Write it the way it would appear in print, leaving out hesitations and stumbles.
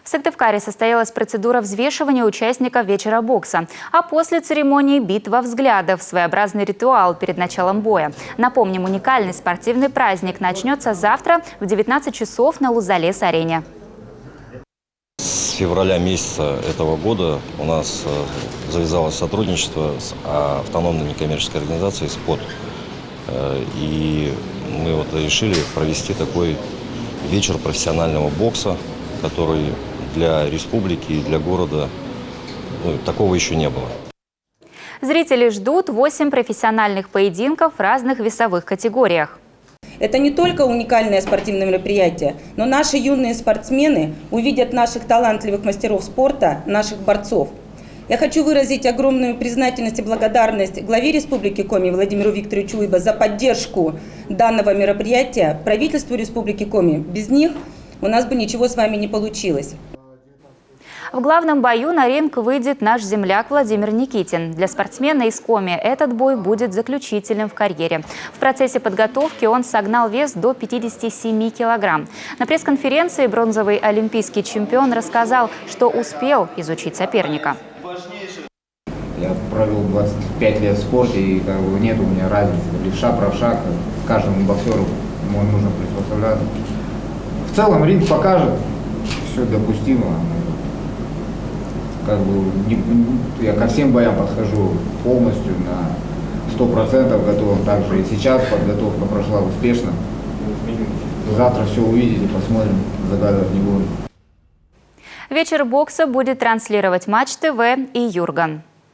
В Сыктывкаре состоялась процедура взвешивания участников вечера бокса. А после церемонии битва взглядов – своеобразный ритуал перед началом боя. Напомним, уникальный спортивный праздник начнется завтра в 19 часов на Лузалес-арене. С февраля месяца этого года у нас завязалось сотрудничество с автономной некоммерческой организацией «СПОТ». И мы решили провести такой вечер профессионального бокса, который для республики и для города такого еще не было. Зрители ждут 8 профессиональных поединков в разных весовых категориях. Это не только уникальное спортивное мероприятие, но наши юные спортсмены увидят наших талантливых мастеров спорта, наших борцов. Я хочу выразить огромную признательность и благодарность главе Республики Коми Владимиру Викторовичу Уйба за поддержку данного мероприятия, правительству Республики Коми. Без них у нас бы ничего с вами не получилось. В главном бою на ринг выйдет наш земляк Владимир Никитин. Для спортсмена из Коми этот бой будет заключительным в карьере. В процессе подготовки он согнал вес до 57 килограмм. На пресс-конференции бронзовый олимпийский чемпион рассказал, что успел изучить соперника. Я провел 25 лет в спорте, и нет у меня разницы, левша, правша, каждому боксеру нужно приспособляться. В целом ринг покажет, все допустимо. Я ко всем боям подхожу полностью на 100% готов. Также и сейчас подготовка прошла успешно. Завтра все увидите, посмотрим, загадывать не буду. Вечер бокса будет транслировать Матч ТВ и Юрган.